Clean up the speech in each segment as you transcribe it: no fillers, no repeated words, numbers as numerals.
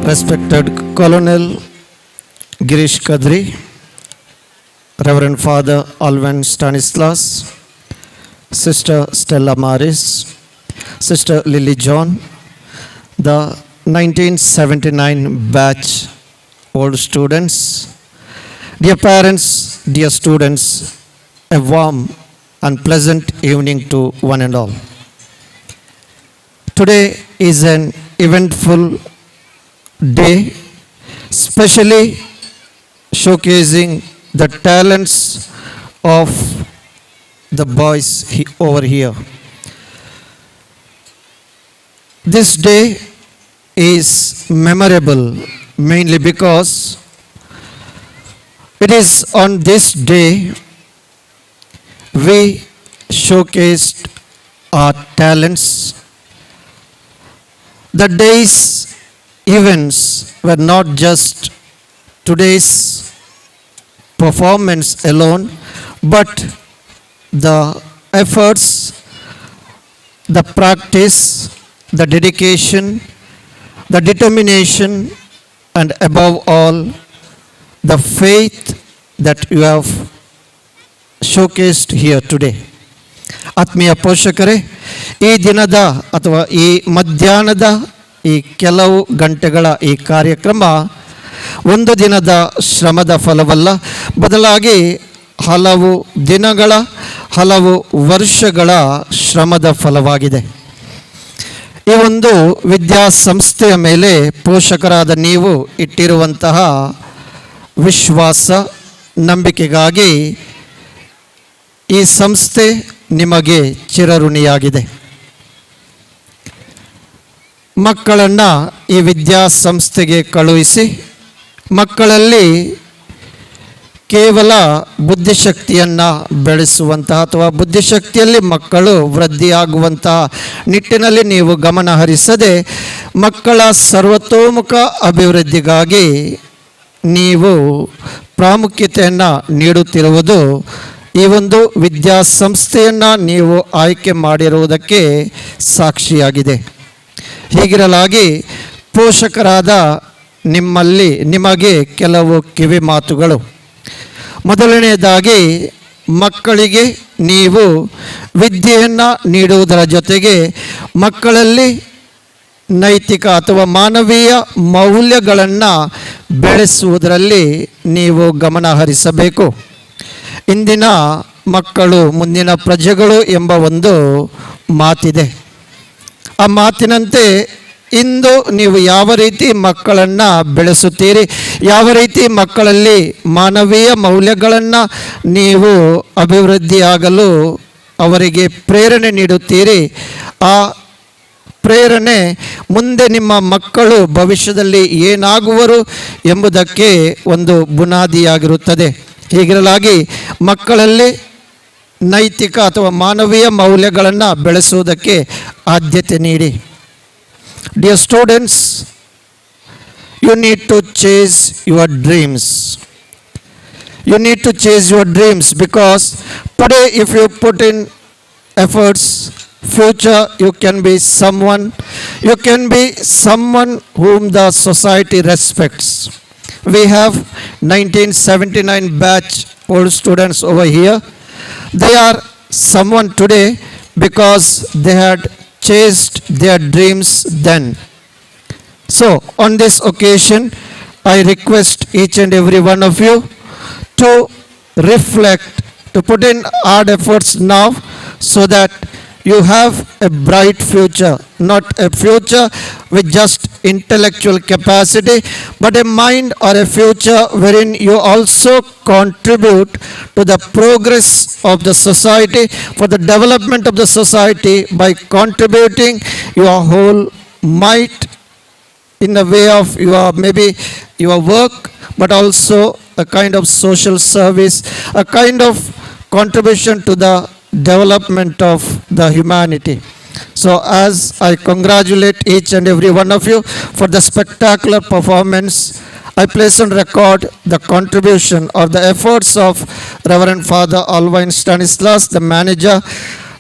Respected Colonel Girish Kadri, Reverend Father Alvin Stanislas, Sister Stella Maris, Sister Lily John, the 1979 batch old students, dear parents, dear students, a warm and pleasant evening to one and all. Today is an eventful day, especially showcasing the talents of the boys over here. This day is memorable mainly because it is on this day we showcased our talents. The day's events were not just today's performance alone, but the efforts, the practice, the dedication, the determination, and above all, the faith that you have showcased here today. ಆತ್ಮೀಯ ಪೋಷಕರೇ, ಈ ದಿನದ ಅಥವಾ ಈ ಮಧ್ಯಾಹ್ನದ ಈ ಕೆಲವು ಗಂಟೆಗಳ ಈ ಕಾರ್ಯಕ್ರಮ ಒಂದು ದಿನದ ಶ್ರಮದ ಫಲವಲ್ಲ, ಬದಲಾಗಿ ಹಲವು ದಿನಗಳ ಹಲವು ವರ್ಷಗಳ ಶ್ರಮದ ಫಲವಾಗಿದೆ. ಈ ಒಂದು ವಿದ್ಯಾಸಂಸ್ಥೆಯ ಮೇಲೆ ಪೋಷಕರಾದ ನೀವು ಇಟ್ಟಿರುವಂತಹ ವಿಶ್ವಾಸ, ನಂಬಿಕೆಗಾಗಿ ಈ ಸಂಸ್ಥೆ ನಿಮಗೆ ಚಿರಋಣಿಯಾಗಿದೆ. ಮಕ್ಕಳನ್ನು ಈ ವಿದ್ಯಾಸಂಸ್ಥೆಗೆ ಕಳುಹಿಸಿ ಮಕ್ಕಳಲ್ಲಿ ಕೇವಲ ಬುದ್ಧಿಶಕ್ತಿಯನ್ನು ಬೆಳೆಸುವಂತಹ ಅಥವಾ ಬುದ್ಧಿಶಕ್ತಿಯಲ್ಲಿ ಮಕ್ಕಳು ವೃದ್ಧಿಯಾಗುವಂತಹ ನಿಟ್ಟಿನಲ್ಲಿ ನೀವು ಗಮನ ಹರಿಸದೆ ಮಕ್ಕಳ ಸರ್ವತೋಮುಖ ಅಭಿವೃದ್ಧಿಗಾಗಿ ನೀವು ಪ್ರಾಮುಖ್ಯತೆಯನ್ನು ನೀಡುತ್ತಿರುವುದು ಈ ಒಂದು ವಿದ್ಯಾಸಂಸ್ಥೆಯನ್ನು ನೀವು ಆಯ್ಕೆ ಮಾಡಿರುವುದಕ್ಕೆ ಸಾಕ್ಷಿಯಾಗಿದೆ. ಹೀಗಿರಲಾಗಿ ಪೋಷಕರಾದ ನಿಮಗೆ ಕೆಲವು ಕಿವಿ ಮಾತುಗಳು. ಮೊದಲನೆಯದಾಗಿ, ಮಕ್ಕಳಿಗೆ ನೀವು ವಿದ್ಯೆಯನ್ನು ನೀಡುವುದರ ಜೊತೆಗೆ ಮಕ್ಕಳಲ್ಲಿ ನೈತಿಕ ಅಥವಾ ಮಾನವೀಯ ಮೌಲ್ಯಗಳನ್ನು ಬೆಳೆಸುವುದರಲ್ಲಿ ನೀವು ಗಮನ ಹರಿಸಬೇಕು. ಇಂದಿನ ಮಕ್ಕಳು ಮುಂದಿನ ಪ್ರಜೆಗಳು ಎಂಬ ಒಂದು ಮಾತಿದೆ. ಆ ಮಾತಿನಂತೆ ಇಂದು ನೀವು ಯಾವ ರೀತಿ ಮಕ್ಕಳನ್ನು ಬೆಳೆಸುತ್ತೀರಿ, ಯಾವ ರೀತಿ ಮಕ್ಕಳಲ್ಲಿ ಮಾನವೀಯ ಮೌಲ್ಯಗಳನ್ನು ನೀವು ಅಭಿವೃದ್ಧಿಯಾಗಲು ಅವರಿಗೆ ಪ್ರೇರಣೆ ನೀಡುತ್ತೀರಿ, ಆ ಪ್ರೇರಣೆ ಮುಂದೆ ನಿಮ್ಮ ಮಕ್ಕಳು ಭವಿಷ್ಯದಲ್ಲಿ ಏನಾಗುವರು ಎಂಬುದಕ್ಕೆ ಒಂದು ಬುನಾದಿಯಾಗಿರುತ್ತದೆ. ಹೀಗಿರಲಾಗಿ ಮಕ್ಕಳಲ್ಲಿ ನೈತಿಕ ಅಥವಾ ಮಾನವೀಯ ಮೌಲ್ಯಗಳನ್ನು ಬೆಳೆಸುವುದಕ್ಕೆ ಆದ್ಯತೆ ನೀಡಿ. Dear students, you need to chase your dreams. You need to chase your dreams because today if you put in efforts, future you can be someone whom the society respects. We have 1979 batch old students over here. They are someone today because they had chased their dreams then. So on this occasion, I request each and every one of you to reflect, to put in hard efforts now so that you have a bright future, not a future with just intellectual capacity, but a mind or a future wherein you also contribute to the progress of the society, for the development of the society by contributing your whole might in the way of maybe your work, but also a kind of social service, a kind of contribution to the development of the humanity. So as I congratulate each and every one of you for the spectacular performance, I place on record the contribution or the efforts of Reverend Father Alvin Stanislas, the manager,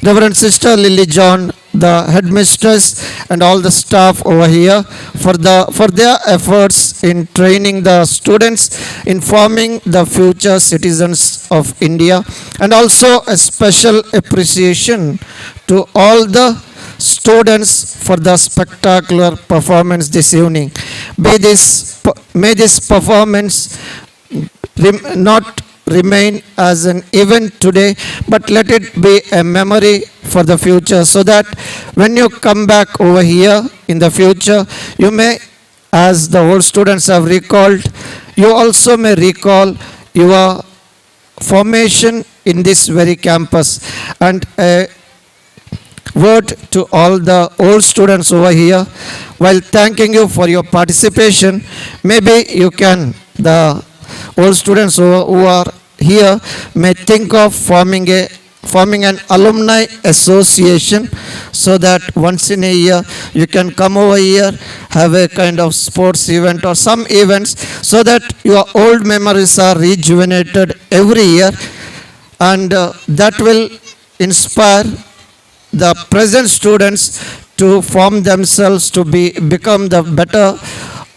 Reverend Sister Lily John, the headmistress and all the staff over here for their efforts in training the students, in forming the future citizens of India, and also a special appreciation to all the students for the spectacular performance this evening. May this performance not remain as an event today, but let it be a memory for the future, so that when you come back over here in the future, you may, as the old students have recalled, you also may recall your formation in this very campus. And a word to all the old students over here, while thanking you for your participation, maybe you can, the old students who are here may think of forming an alumni association, so that once in a year you can come over here, have a kind of sports event or some events, so that your old memories are rejuvenated every year, and that will inspire the present students to form themselves to become the better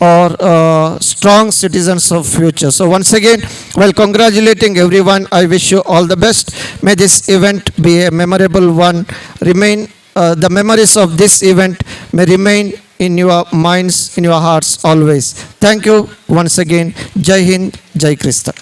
or strong citizens of future. So once again, while congratulating everyone, I wish you all the best. May this event be a memorable one. The memories of this event may remain in your minds, in your hearts always. Thank you once again. Jai Hind, Jai Krishna.